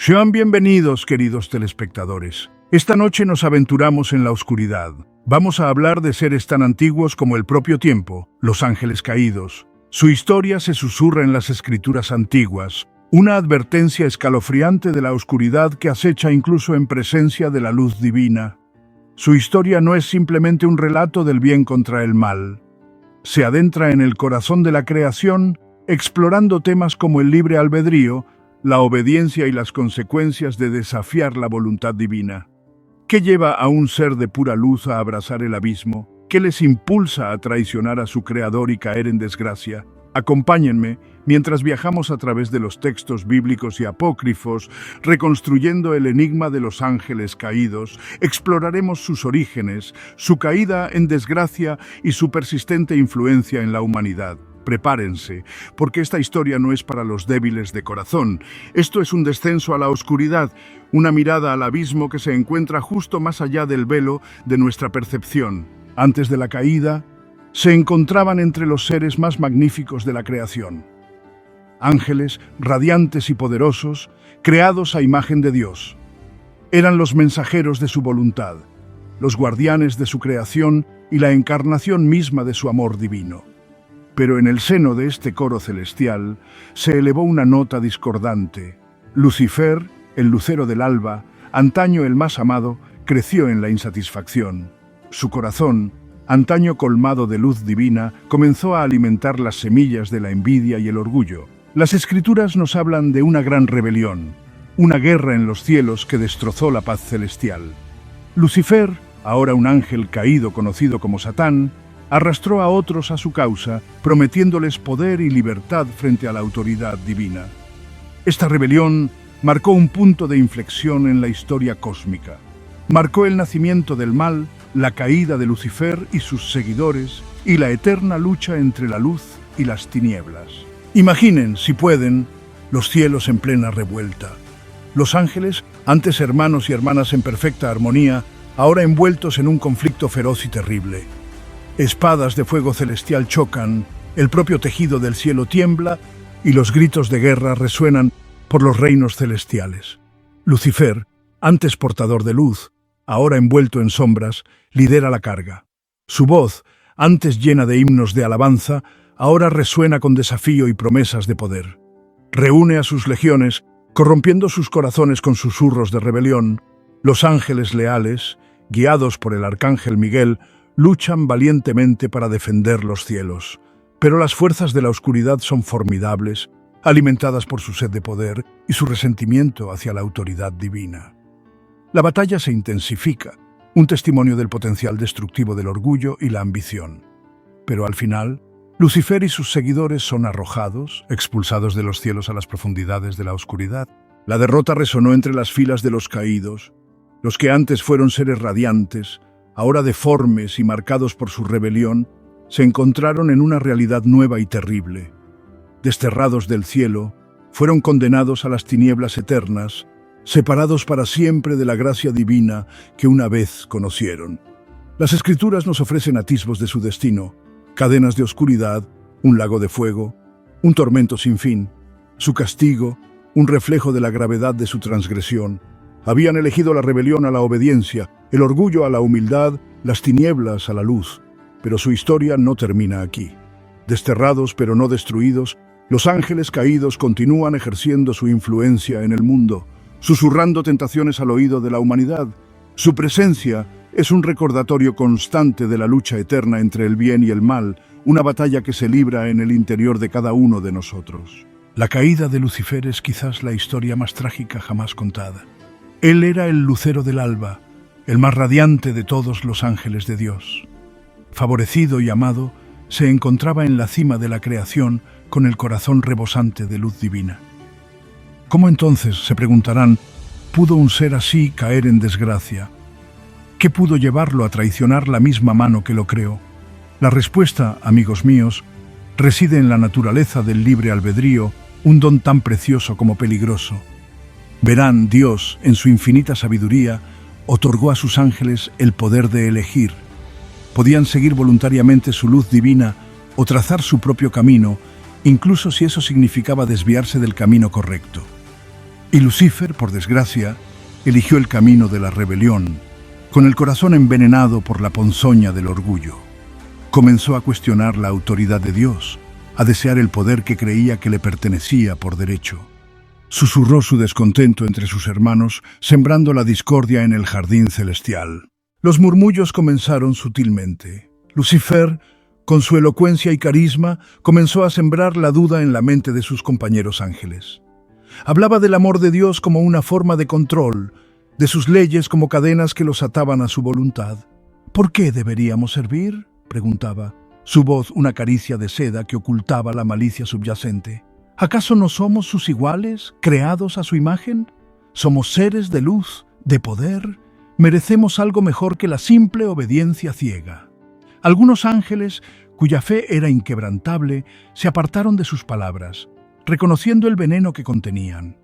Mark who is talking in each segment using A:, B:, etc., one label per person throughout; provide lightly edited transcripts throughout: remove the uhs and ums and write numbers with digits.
A: Sean bienvenidos, queridos telespectadores. Esta noche nos aventuramos en la oscuridad. Vamos a hablar de seres tan antiguos como el propio tiempo, los ángeles caídos. Su historia se susurra en las escrituras antiguas, una advertencia escalofriante de la oscuridad que acecha incluso en presencia de la luz divina. Su historia no es simplemente un relato del bien contra el mal. Se adentra en el corazón de la creación, explorando temas como el libre albedrío, la obediencia y las consecuencias de desafiar la voluntad divina. ¿Qué lleva a un ser de pura luz a abrazar el abismo? ¿Qué les impulsa a traicionar a su creador y caer en desgracia? Acompáñenme mientras viajamos a través de los textos bíblicos y apócrifos, reconstruyendo el enigma de los ángeles caídos. Exploraremos sus orígenes, su caída en desgracia y su persistente influencia en la humanidad. Prepárense, porque esta historia no es para los débiles de corazón. Esto es un descenso a la oscuridad, una mirada al abismo que se encuentra justo más allá del velo de nuestra percepción. Antes de la caída, se encontraban entre los seres más magníficos de la creación. Ángeles radiantes y poderosos, creados a imagen de Dios. Eran los mensajeros de su voluntad, los guardianes de su creación y la encarnación misma de su amor divino. Pero en el seno de este coro celestial se elevó una nota discordante. Lucifer, el lucero del alba, antaño el más amado, creció en la insatisfacción. Su corazón, antaño colmado de luz divina, comenzó a alimentar las semillas de la envidia y el orgullo. Las Escrituras nos hablan de una gran rebelión, una guerra en los cielos que destrozó la paz celestial. Lucifer, ahora un ángel caído conocido como Satán, arrastró a otros a su causa, prometiéndoles poder y libertad frente a la autoridad divina. Esta rebelión marcó un punto de inflexión en la historia cósmica. Marcó el nacimiento del mal, la caída de Lucifer y sus seguidores, y la eterna lucha entre la luz y las tinieblas. Imaginen, si pueden, los cielos en plena revuelta. Los ángeles, antes hermanos y hermanas en perfecta armonía, ahora envueltos en un conflicto feroz y terrible. Espadas de fuego celestial chocan, el propio tejido del cielo tiembla y los gritos de guerra resuenan por los reinos celestiales. Lucifer, antes portador de luz, ahora envuelto en sombras, lidera la carga. Su voz, antes llena de himnos de alabanza, ahora resuena con desafío y promesas de poder. Reúne a sus legiones, corrompiendo sus corazones con susurros de rebelión. Los ángeles leales, guiados por el arcángel Miguel, luchan valientemente para defender los cielos. Pero las fuerzas de la oscuridad son formidables, alimentadas por su sed de poder y su resentimiento hacia la autoridad divina. La batalla se intensifica, un testimonio del potencial destructivo del orgullo y la ambición. Pero al final, Lucifer y sus seguidores son arrojados, expulsados de los cielos a las profundidades de la oscuridad. La derrota resonó entre las filas de los caídos, los que antes fueron seres radiantes, ahora deformes y marcados por su rebelión, se encontraron en una realidad nueva y terrible. Desterrados del cielo, fueron condenados a las tinieblas eternas, separados para siempre de la gracia divina que una vez conocieron. Las Escrituras nos ofrecen atisbos de su destino, cadenas de oscuridad, un lago de fuego, un tormento sin fin. Su castigo, un reflejo de la gravedad de su transgresión. Habían elegido la rebelión a la obediencia, el orgullo a la humildad, las tinieblas a la luz. Pero su historia no termina aquí. Desterrados pero no destruidos, los ángeles caídos continúan ejerciendo su influencia en el mundo, susurrando tentaciones al oído de la humanidad. Su presencia es un recordatorio constante de la lucha eterna entre el bien y el mal, una batalla que se libra en el interior de cada uno de nosotros. La caída de Lucifer es quizás la historia más trágica jamás contada. Él era el lucero del alba, el más radiante de todos los ángeles de Dios. Favorecido y amado, se encontraba en la cima de la creación con el corazón rebosante de luz divina. ¿Cómo entonces, se preguntarán, pudo un ser así caer en desgracia? ¿Qué pudo llevarlo a traicionar la misma mano que lo creó? La respuesta, amigos míos, reside en la naturaleza del libre albedrío, un don tan precioso como peligroso. Verán, Dios, en su infinita sabiduría, otorgó a sus ángeles el poder de elegir. Podían seguir voluntariamente su luz divina o trazar su propio camino, incluso si eso significaba desviarse del camino correcto. Y Lucifer, por desgracia, eligió el camino de la rebelión, con el corazón envenenado por la ponzoña del orgullo. Comenzó a cuestionar la autoridad de Dios, a desear el poder que creía que le pertenecía por derecho. Susurró su descontento entre sus hermanos, sembrando la discordia en el jardín celestial. Los murmullos comenzaron sutilmente. Lucifer, con su elocuencia y carisma, comenzó a sembrar la duda en la mente de sus compañeros ángeles. Hablaba del amor de Dios como una forma de control, de sus leyes como cadenas que los ataban a su voluntad. ¿Por qué deberíamos servir?, preguntaba, su voz una caricia de seda que ocultaba la malicia subyacente. ¿Acaso no somos sus iguales, creados a su imagen? Somos seres de luz, de poder. Merecemos algo mejor que la simple obediencia ciega. Algunos ángeles, cuya fe era inquebrantable, se apartaron de sus palabras, reconociendo el veneno que contenían.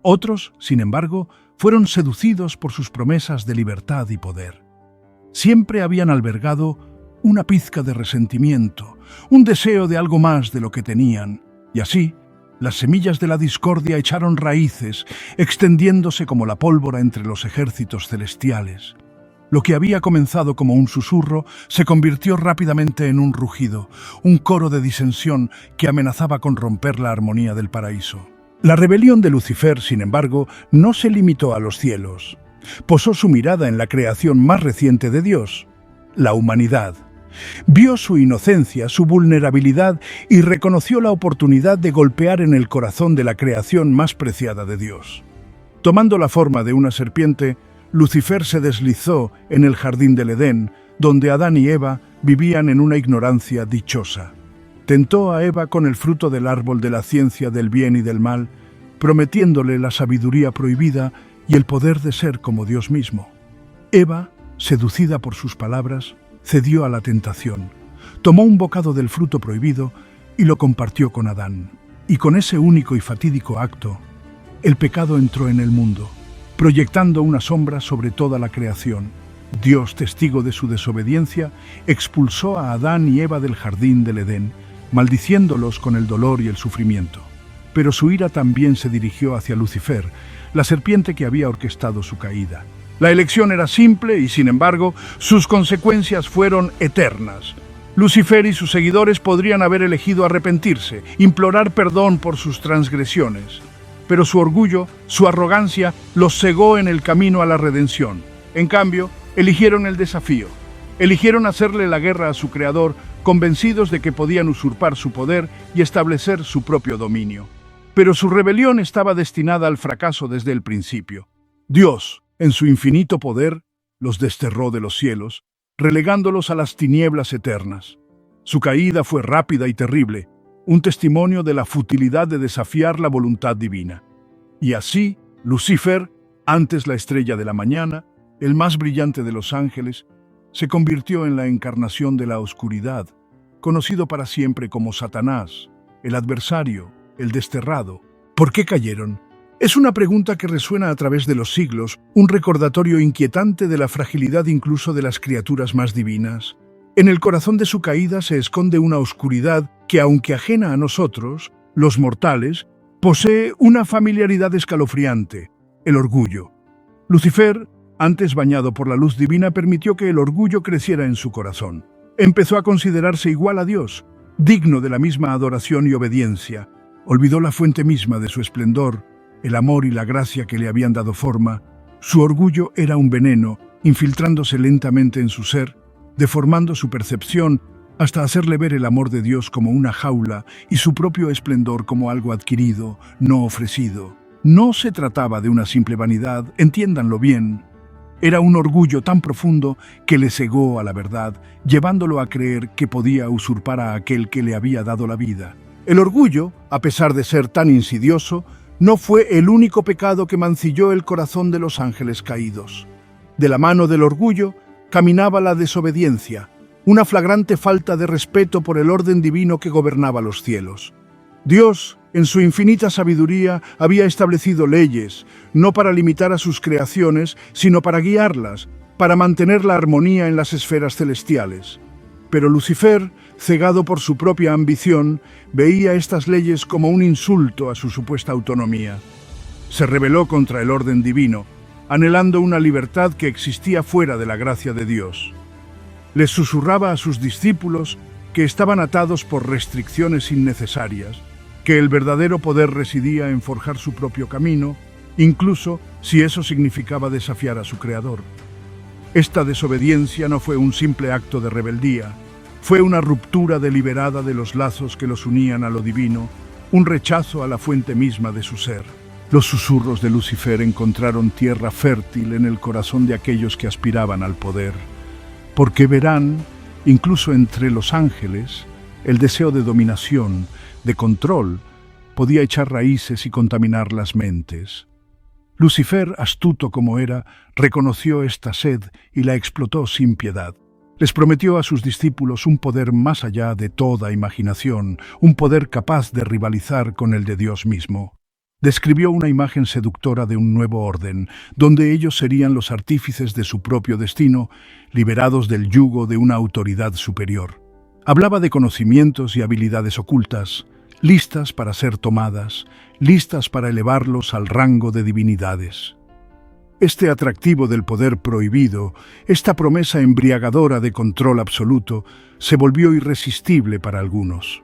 A: Otros, sin embargo, fueron seducidos por sus promesas de libertad y poder. Siempre habían albergado una pizca de resentimiento, un deseo de algo más de lo que tenían, y así, las semillas de la discordia echaron raíces, extendiéndose como la pólvora entre los ejércitos celestiales. Lo que había comenzado como un susurro se convirtió rápidamente en un rugido, un coro de disensión que amenazaba con romper la armonía del paraíso. La rebelión de Lucifer, sin embargo, no se limitó a los cielos. Posó su mirada en la creación más reciente de Dios, la humanidad. Vio su inocencia, su vulnerabilidad y reconoció la oportunidad de golpear en el corazón de la creación más preciada de Dios. Tomando la forma de una serpiente, Lucifer se deslizó en el jardín del Edén, donde Adán y Eva vivían en una ignorancia dichosa. Tentó a Eva con el fruto del árbol de la ciencia del bien y del mal, prometiéndole la sabiduría prohibida y el poder de ser como Dios mismo. Eva, seducida por sus palabras, cedió a la tentación, tomó un bocado del fruto prohibido y lo compartió con Adán. Y con ese único y fatídico acto, el pecado entró en el mundo, proyectando una sombra sobre toda la creación. Dios, testigo de su desobediencia, expulsó a Adán y Eva del jardín del Edén, maldiciéndolos con el dolor y el sufrimiento. Pero su ira también se dirigió hacia Lucifer, la serpiente que había orquestado su caída. La elección era simple y, sin embargo, sus consecuencias fueron eternas. Lucifer y sus seguidores podrían haber elegido arrepentirse, implorar perdón por sus transgresiones. Pero su orgullo, su arrogancia, los cegó en el camino a la redención. En cambio, eligieron el desafío. Eligieron hacerle la guerra a su creador, convencidos de que podían usurpar su poder y establecer su propio dominio. Pero su rebelión estaba destinada al fracaso desde el principio. Dios, en su infinito poder, los desterró de los cielos, relegándolos a las tinieblas eternas. Su caída fue rápida y terrible, un testimonio de la futilidad de desafiar la voluntad divina. Y así, Lucifer, antes la estrella de la mañana, el más brillante de los ángeles, se convirtió en la encarnación de la oscuridad, conocido para siempre como Satanás, el adversario, el desterrado. ¿Por qué cayeron? Es una pregunta que resuena a través de los siglos, un recordatorio inquietante de la fragilidad incluso de las criaturas más divinas. En el corazón de su caída se esconde una oscuridad que, aunque ajena a nosotros, los mortales, posee una familiaridad escalofriante: el orgullo. Lucifer, antes bañado por la luz divina, permitió que el orgullo creciera en su corazón. Empezó a considerarse igual a Dios, digno de la misma adoración y obediencia. Olvidó la fuente misma de su esplendor, el amor y la gracia que le habían dado forma. Su orgullo era un veneno, infiltrándose lentamente en su ser, deformando su percepción hasta hacerle ver el amor de Dios como una jaula y su propio esplendor como algo adquirido, no ofrecido. No se trataba de una simple vanidad, entiéndanlo bien. Era un orgullo tan profundo que le cegó a la verdad, llevándolo a creer que podía usurpar a aquel que le había dado la vida. El orgullo, a pesar de ser tan insidioso, no fue el único pecado que mancilló el corazón de los ángeles caídos. De la mano del orgullo caminaba la desobediencia, una flagrante falta de respeto por el orden divino que gobernaba los cielos. Dios, en su infinita sabiduría, había establecido leyes, no para limitar a sus creaciones, sino para guiarlas, para mantener la armonía en las esferas celestiales. Pero Lucifer, cegado por su propia ambición, veía estas leyes como un insulto a su supuesta autonomía. Se rebeló contra el orden divino, anhelando una libertad que existía fuera de la gracia de Dios. Les susurraba a sus discípulos que estaban atados por restricciones innecesarias, que el verdadero poder residía en forjar su propio camino, incluso si eso significaba desafiar a su Creador. Esta desobediencia no fue un simple acto de rebeldía, fue una ruptura deliberada de los lazos que los unían a lo divino, un rechazo a la fuente misma de su ser. Los susurros de Lucifer encontraron tierra fértil en el corazón de aquellos que aspiraban al poder, porque verán, incluso entre los ángeles, el deseo de dominación, de control, podía echar raíces y contaminar las mentes. Lucifer, astuto como era, reconoció esta sed y la explotó sin piedad. Les prometió a sus discípulos un poder más allá de toda imaginación, un poder capaz de rivalizar con el de Dios mismo. Describió una imagen seductora de un nuevo orden, donde ellos serían los artífices de su propio destino, liberados del yugo de una autoridad superior. Hablaba de conocimientos y habilidades ocultas, listas para ser tomadas, listas para elevarlos al rango de divinidades. Este atractivo del poder prohibido, esta promesa embriagadora de control absoluto, se volvió irresistible para algunos.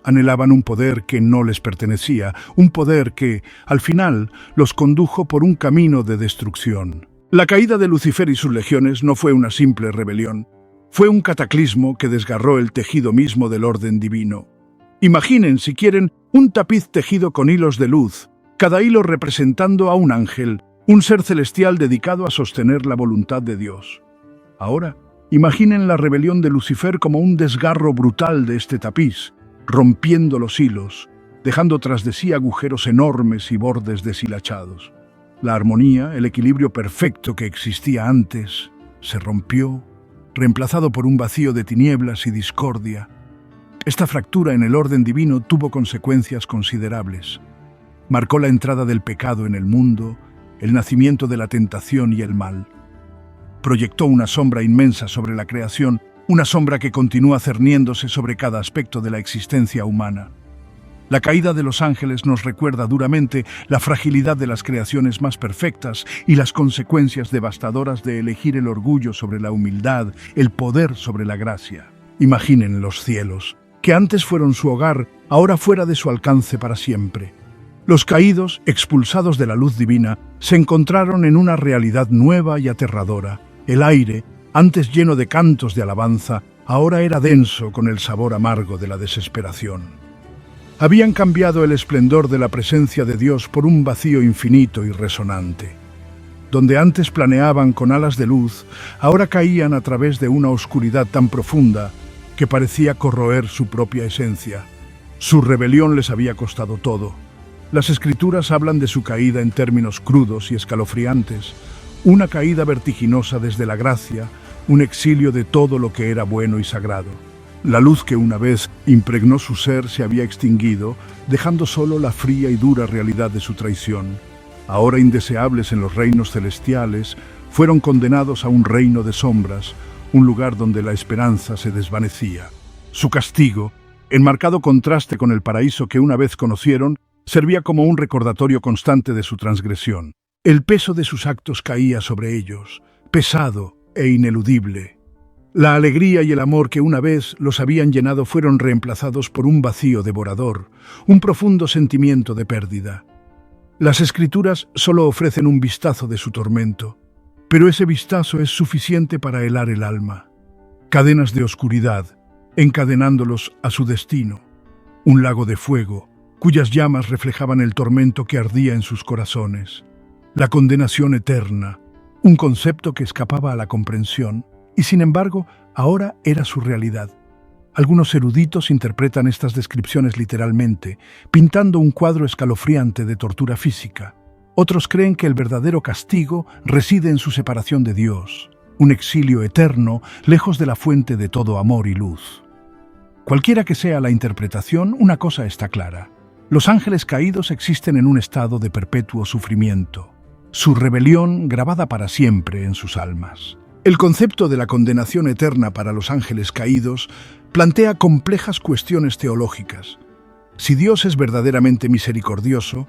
A: Anhelaban un poder que no les pertenecía, un poder que, al final, los condujo por un camino de destrucción. La caída de Lucifer y sus legiones no fue una simple rebelión, fue un cataclismo que desgarró el tejido mismo del orden divino. Imaginen, si quieren, un tapiz tejido con hilos de luz, cada hilo representando a un ángel, un ser celestial dedicado a sostener la voluntad de Dios. Ahora, imaginen la rebelión de Lucifer como un desgarro brutal de este tapiz, rompiendo los hilos, dejando tras de sí agujeros enormes y bordes deshilachados. La armonía, el equilibrio perfecto que existía antes, se rompió, reemplazado por un vacío de tinieblas y discordia. Esta fractura en el orden divino tuvo consecuencias considerables. Marcó la entrada del pecado en el mundo, el nacimiento de la tentación y el mal. Proyectó una sombra inmensa sobre la creación, una sombra que continúa cerniéndose sobre cada aspecto de la existencia humana. La caída de los ángeles nos recuerda duramente la fragilidad de las creaciones más perfectas y las consecuencias devastadoras de elegir el orgullo sobre la humildad, el poder sobre la gracia. Imaginen los cielos, que antes fueron su hogar, ahora fuera de su alcance para siempre. Los caídos, expulsados de la luz divina, se encontraron en una realidad nueva y aterradora. El aire, antes lleno de cantos de alabanza, ahora era denso con el sabor amargo de la desesperación. Habían cambiado el esplendor de la presencia de Dios por un vacío infinito y resonante. Donde antes planeaban con alas de luz, ahora caían a través de una oscuridad tan profunda que parecía corroer su propia esencia. Su rebelión les había costado todo. Las Escrituras hablan de su caída en términos crudos y escalofriantes, una caída vertiginosa desde la gracia, un exilio de todo lo que era bueno y sagrado. La luz que una vez impregnó su ser se había extinguido, dejando solo la fría y dura realidad de su traición. Ahora indeseables en los reinos celestiales, fueron condenados a un reino de sombras, un lugar donde la esperanza se desvanecía. Su castigo, en marcado contraste con el paraíso que una vez conocieron, servía como un recordatorio constante de su transgresión. El peso de sus actos caía sobre ellos, pesado e ineludible. La alegría y el amor que una vez los habían llenado fueron reemplazados por un vacío devorador, un profundo sentimiento de pérdida. Las Escrituras solo ofrecen un vistazo de su tormento, pero ese vistazo es suficiente para helar el alma. Cadenas de oscuridad, encadenándolos a su destino. Un lago de fuego, cuyas llamas reflejaban el tormento que ardía en sus corazones. La condenación eterna, un concepto que escapaba a la comprensión, y sin embargo, ahora era su realidad. Algunos eruditos interpretan estas descripciones literalmente, pintando un cuadro escalofriante de tortura física. Otros creen que el verdadero castigo reside en su separación de Dios, un exilio eterno, lejos de la fuente de todo amor y luz. Cualquiera que sea la interpretación, una cosa está clara. Los ángeles caídos existen en un estado de perpetuo sufrimiento, su rebelión grabada para siempre en sus almas. El concepto de la condenación eterna para los ángeles caídos plantea complejas cuestiones teológicas. Si Dios es verdaderamente misericordioso,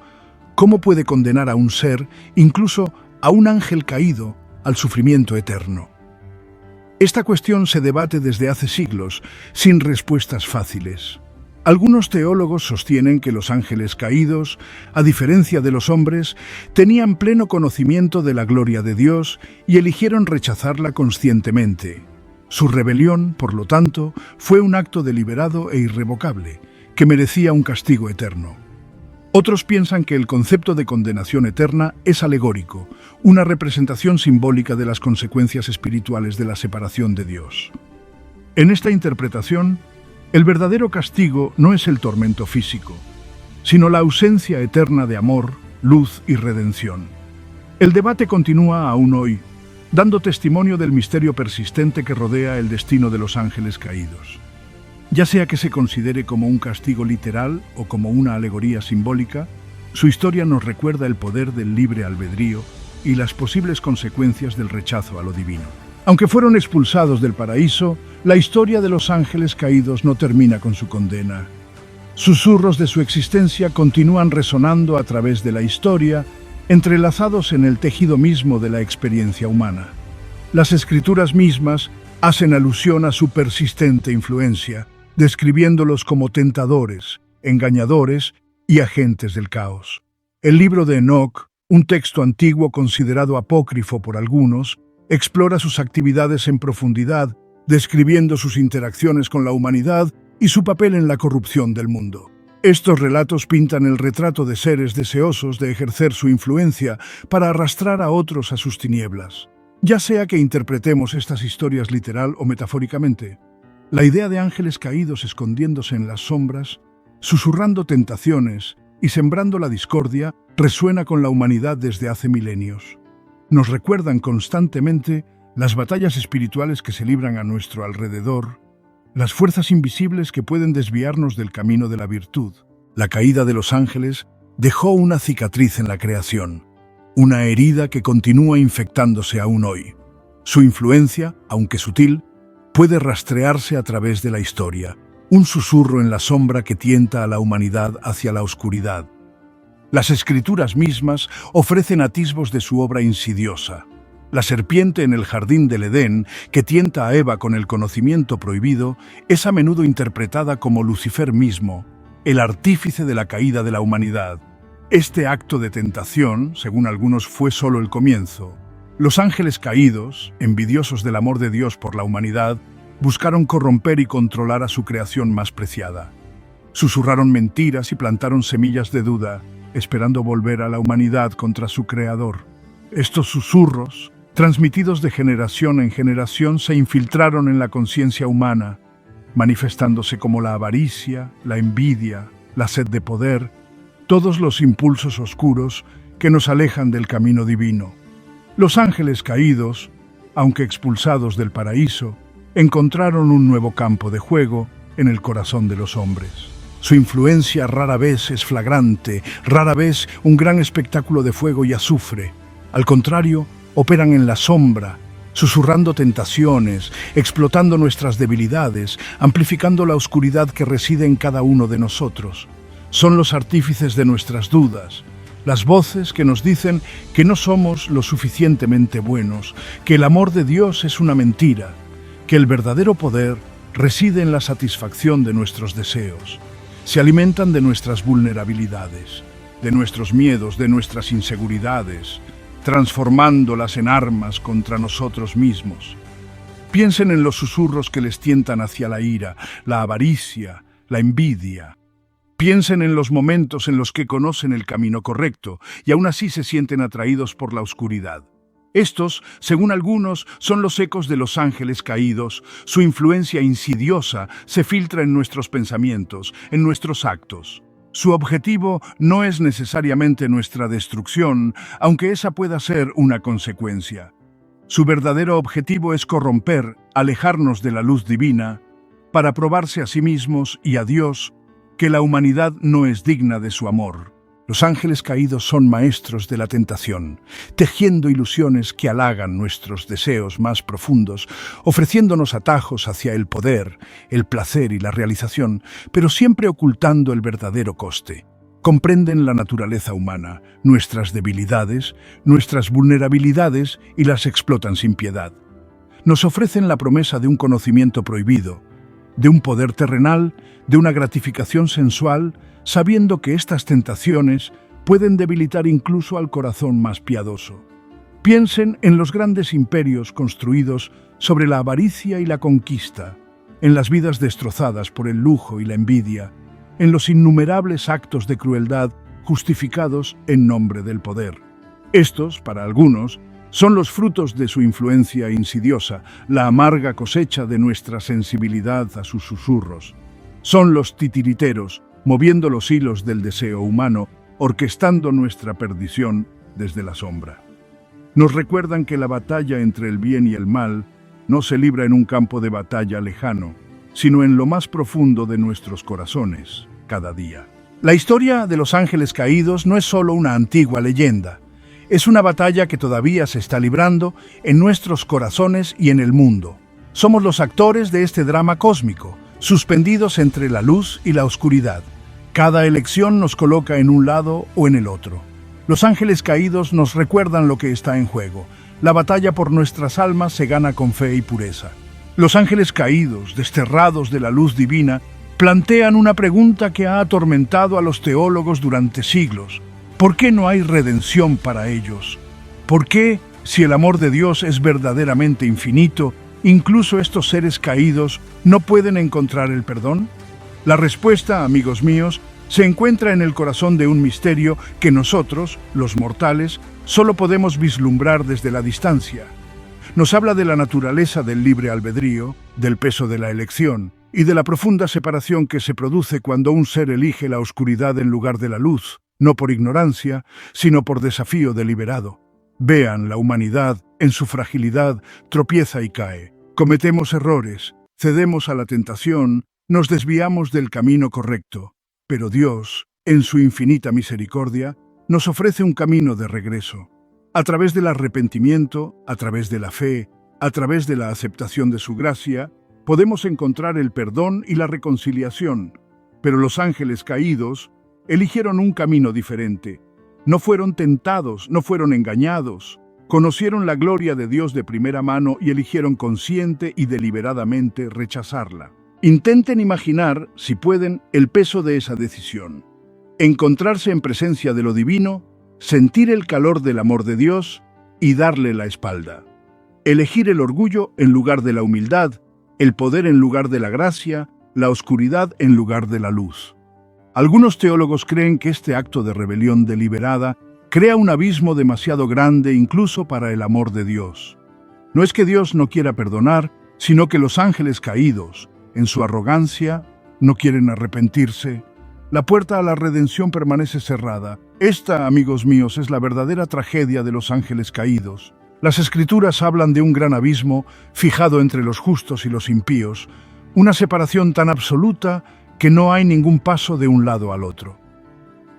A: ¿Cómo puede condenar a un ser, incluso a un ángel caído, al sufrimiento eterno? Esta cuestión se debate desde hace siglos, sin respuestas fáciles. Algunos teólogos sostienen que los ángeles caídos, a diferencia de los hombres, tenían pleno conocimiento de la gloria de Dios y eligieron rechazarla conscientemente. Su rebelión, por lo tanto, fue un acto deliberado e irrevocable, que merecía un castigo eterno. Otros piensan que el concepto de condenación eterna es alegórico, una representación simbólica de las consecuencias espirituales de la separación de Dios. En esta interpretación, el verdadero castigo no es el tormento físico, sino la ausencia eterna de amor, luz y redención. El debate continúa aún hoy, dando testimonio del misterio persistente que rodea el destino de los ángeles caídos. Ya sea que se considere como un castigo literal o como una alegoría simbólica, su historia nos recuerda el poder del libre albedrío y las posibles consecuencias del rechazo a lo divino. Aunque fueron expulsados del paraíso, la historia de los ángeles caídos no termina con su condena. Susurros de su existencia continúan resonando a través de la historia, entrelazados en el tejido mismo de la experiencia humana. Las escrituras mismas hacen alusión a su persistente influencia, describiéndolos como tentadores, engañadores y agentes del caos. El libro de Enoc, un texto antiguo considerado apócrifo por algunos, explora sus actividades en profundidad, describiendo sus interacciones con la humanidad y su papel en la corrupción del mundo. Estos relatos pintan el retrato de seres deseosos de ejercer su influencia para arrastrar a otros a sus tinieblas. Ya sea que interpretemos estas historias literal o metafóricamente, la idea de ángeles caídos escondiéndose en las sombras, susurrando tentaciones y sembrando la discordia, resuena con la humanidad desde hace milenios. Nos recuerdan constantemente las batallas espirituales que se libran a nuestro alrededor, las fuerzas invisibles que pueden desviarnos del camino de la virtud. La caída de los ángeles dejó una cicatriz en la creación, una herida que continúa infectándose aún hoy. Su influencia, aunque sutil, puede rastrearse a través de la historia, un susurro en la sombra que tienta a la humanidad hacia la oscuridad. Las escrituras mismas ofrecen atisbos de su obra insidiosa. La serpiente en el jardín del Edén, que tienta a Eva con el conocimiento prohibido, es a menudo interpretada como Lucifer mismo, el artífice de la caída de la humanidad. Este acto de tentación, según algunos, fue solo el comienzo. Los ángeles caídos, envidiosos del amor de Dios por la humanidad, buscaron corromper y controlar a su creación más preciada. Susurraron mentiras y plantaron semillas de duda, esperando volver a la humanidad contra su creador. Estos susurros, transmitidos de generación en generación, se infiltraron en la conciencia humana, manifestándose como la avaricia, la envidia, la sed de poder, todos los impulsos oscuros que nos alejan del camino divino. Los ángeles caídos, aunque expulsados del paraíso, encontraron un nuevo campo de juego en el corazón de los hombres. Su influencia rara vez es flagrante, rara vez un gran espectáculo de fuego y azufre. Al contrario, operan en la sombra, susurrando tentaciones, explotando nuestras debilidades, amplificando la oscuridad que reside en cada uno de nosotros. Son los artífices de nuestras dudas, las voces que nos dicen que no somos lo suficientemente buenos, que el amor de Dios es una mentira, que el verdadero poder reside en la satisfacción de nuestros deseos. Se alimentan de nuestras vulnerabilidades, de nuestros miedos, de nuestras inseguridades, transformándolas en armas contra nosotros mismos. Piensen en los susurros que les tientan hacia la ira, la avaricia, la envidia. Piensen en los momentos en los que conocen el camino correcto y aún así se sienten atraídos por la oscuridad. Estos, según algunos, son los ecos de los ángeles caídos. Su influencia insidiosa se filtra en nuestros pensamientos, en nuestros actos. Su objetivo no es necesariamente nuestra destrucción, aunque esa pueda ser una consecuencia. Su verdadero objetivo es corromper, alejarnos de la luz divina, para probarse a sí mismos y a Dios que la humanidad no es digna de su amor. Los ángeles caídos son maestros de la tentación, tejiendo ilusiones que halagan nuestros deseos más profundos, ofreciéndonos atajos hacia el poder, el placer y la realización, pero siempre ocultando el verdadero coste. Comprenden la naturaleza humana, nuestras debilidades, nuestras vulnerabilidades y las explotan sin piedad. Nos ofrecen la promesa de un conocimiento prohibido, de un poder terrenal, de una gratificación sensual, sabiendo que estas tentaciones pueden debilitar incluso al corazón más piadoso. Piensen en los grandes imperios construidos sobre la avaricia y la conquista, en las vidas destrozadas por el lujo y la envidia, en los innumerables actos de crueldad justificados en nombre del poder. Estos, para algunos, son los frutos de su influencia insidiosa, la amarga cosecha de nuestra sensibilidad a sus susurros. Son los titiriteros, moviendo los hilos del deseo humano, orquestando nuestra perdición desde la sombra. Nos recuerdan que la batalla entre el bien y el mal no se libra en un campo de batalla lejano, sino en lo más profundo de nuestros corazones, cada día. La historia de los ángeles caídos no es solo una antigua leyenda. Es una batalla que todavía se está librando en nuestros corazones y en el mundo. Somos los actores de este drama cósmico, suspendidos entre la luz y la oscuridad. Cada elección nos coloca en un lado o en el otro. Los ángeles caídos nos recuerdan lo que está en juego. La batalla por nuestras almas se gana con fe y pureza. Los ángeles caídos, desterrados de la luz divina, plantean una pregunta que ha atormentado a los teólogos durante siglos. ¿Por qué no hay redención para ellos? ¿Por qué, si el amor de Dios es verdaderamente infinito, incluso estos seres caídos no pueden encontrar el perdón? La respuesta, amigos míos, se encuentra en el corazón de un misterio que nosotros, los mortales, solo podemos vislumbrar desde la distancia. Nos habla de la naturaleza del libre albedrío, del peso de la elección y de la profunda separación que se produce cuando un ser elige la oscuridad en lugar de la luz, no por ignorancia, sino por desafío deliberado. Vean, la humanidad, en su fragilidad, tropieza y cae. Cometemos errores, cedemos a la tentación, nos desviamos del camino correcto. Pero Dios, en su infinita misericordia, nos ofrece un camino de regreso. A través del arrepentimiento, a través de la fe, a través de la aceptación de su gracia, podemos encontrar el perdón y la reconciliación. Pero los ángeles caídos eligieron un camino diferente. No fueron tentados, no fueron engañados. Conocieron la gloria de Dios de primera mano y eligieron consciente y deliberadamente rechazarla. Intenten imaginar, si pueden, el peso de esa decisión. Encontrarse en presencia de lo divino, sentir el calor del amor de Dios y darle la espalda. Elegir el orgullo en lugar de la humildad, el poder en lugar de la gracia, la oscuridad en lugar de la luz. Algunos teólogos creen que este acto de rebelión deliberada crea un abismo demasiado grande incluso para el amor de Dios. No es que Dios no quiera perdonar, sino que los ángeles caídos, en su arrogancia, no quieren arrepentirse. La puerta a la redención permanece cerrada. Esta, amigos míos, es la verdadera tragedia de los ángeles caídos. Las Escrituras hablan de un gran abismo fijado entre los justos y los impíos, una separación tan absoluta que no hay ningún paso de un lado al otro.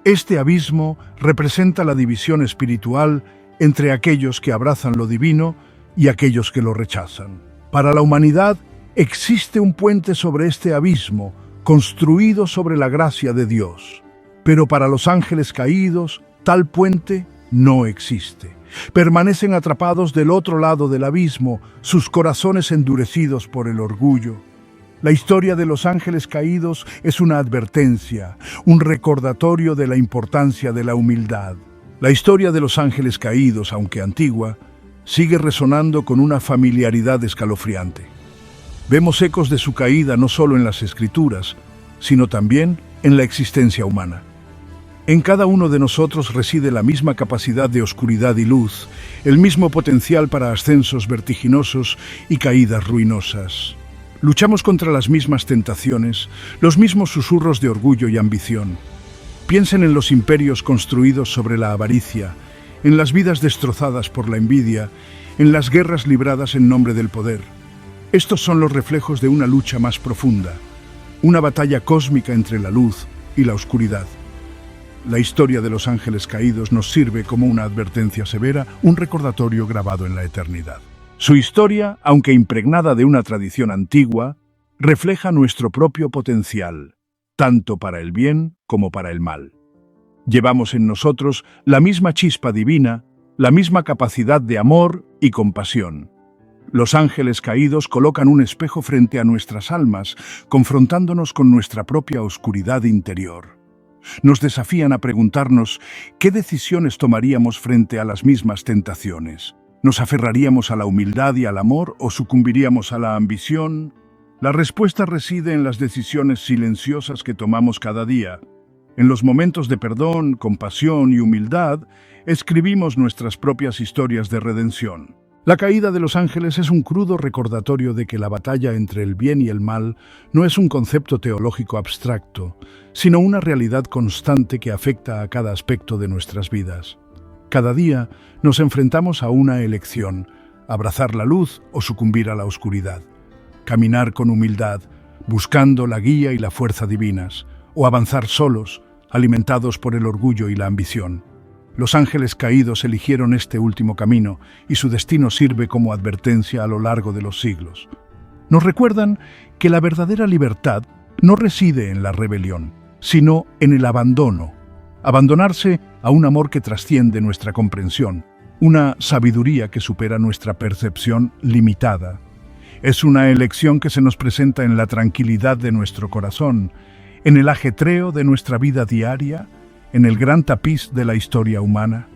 A: Este abismo representa la división espiritual entre aquellos que abrazan lo divino y aquellos que lo rechazan. Para la humanidad existe un puente sobre este abismo, construido sobre la gracia de Dios. Pero para los ángeles caídos, tal puente no existe. Permanecen atrapados del otro lado del abismo, sus corazones endurecidos por el orgullo. La historia de los ángeles caídos es una advertencia, un recordatorio de la importancia de la humildad. La historia de los ángeles caídos, aunque antigua, sigue resonando con una familiaridad escalofriante. Vemos ecos de su caída no solo en las Escrituras, sino también en la existencia humana. En cada uno de nosotros reside la misma capacidad de oscuridad y luz, el mismo potencial para ascensos vertiginosos y caídas ruinosas. Luchamos contra las mismas tentaciones, los mismos susurros de orgullo y ambición. Piensen en los imperios construidos sobre la avaricia, en las vidas destrozadas por la envidia, en las guerras libradas en nombre del poder. Estos son los reflejos de una lucha más profunda, una batalla cósmica entre la luz y la oscuridad. La historia de los ángeles caídos nos sirve como una advertencia severa, un recordatorio grabado en la eternidad. Su historia, aunque impregnada de una tradición antigua, refleja nuestro propio potencial, tanto para el bien como para el mal. Llevamos en nosotros la misma chispa divina, la misma capacidad de amor y compasión. Los ángeles caídos colocan un espejo frente a nuestras almas, confrontándonos con nuestra propia oscuridad interior. Nos desafían a preguntarnos qué decisiones tomaríamos frente a las mismas tentaciones. ¿Nos aferraríamos a la humildad y al amor o sucumbiríamos a la ambición? La respuesta reside en las decisiones silenciosas que tomamos cada día. En los momentos de perdón, compasión y humildad, escribimos nuestras propias historias de redención. La caída de los ángeles es un crudo recordatorio de que la batalla entre el bien y el mal no es un concepto teológico abstracto, sino una realidad constante que afecta a cada aspecto de nuestras vidas. Cada día nos enfrentamos a una elección: abrazar la luz o sucumbir a la oscuridad, caminar con humildad, buscando la guía y la fuerza divinas, o avanzar solos, alimentados por el orgullo y la ambición. Los ángeles caídos eligieron este último camino y su destino sirve como advertencia a lo largo de los siglos. Nos recuerdan que la verdadera libertad no reside en la rebelión, sino en el abandono. Abandonarse a un amor que trasciende nuestra comprensión, una sabiduría que supera nuestra percepción limitada. Es una elección que se nos presenta en la tranquilidad de nuestro corazón, en el ajetreo de nuestra vida diaria, en el gran tapiz de la historia humana.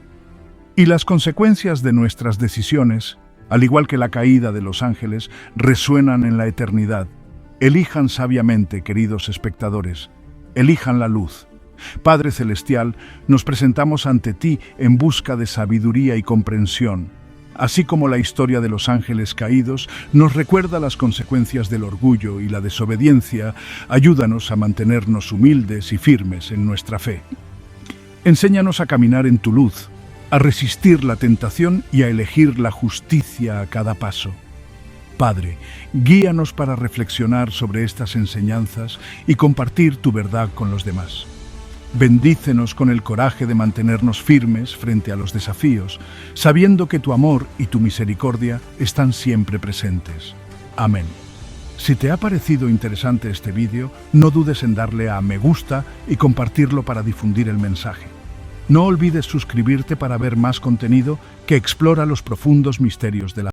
A: Y las consecuencias de nuestras decisiones, al igual que la caída de los ángeles, resuenan en la eternidad. Elijan sabiamente, queridos espectadores, elijan la luz. Padre Celestial, nos presentamos ante ti en busca de sabiduría y comprensión. Así como la historia de los ángeles caídos nos recuerda las consecuencias del orgullo y la desobediencia, ayúdanos a mantenernos humildes y firmes en nuestra fe. Enséñanos a caminar en tu luz, a resistir la tentación y a elegir la justicia a cada paso. Padre, guíanos para reflexionar sobre estas enseñanzas y compartir tu verdad con los demás. Bendícenos con el coraje de mantenernos firmes frente a los desafíos, sabiendo que tu amor y tu misericordia están siempre presentes. Amén. Si te ha parecido interesante este vídeo, no dudes en darle a me gusta y compartirlo para difundir el mensaje. No olvides suscribirte para ver más contenido que explora los profundos misterios de la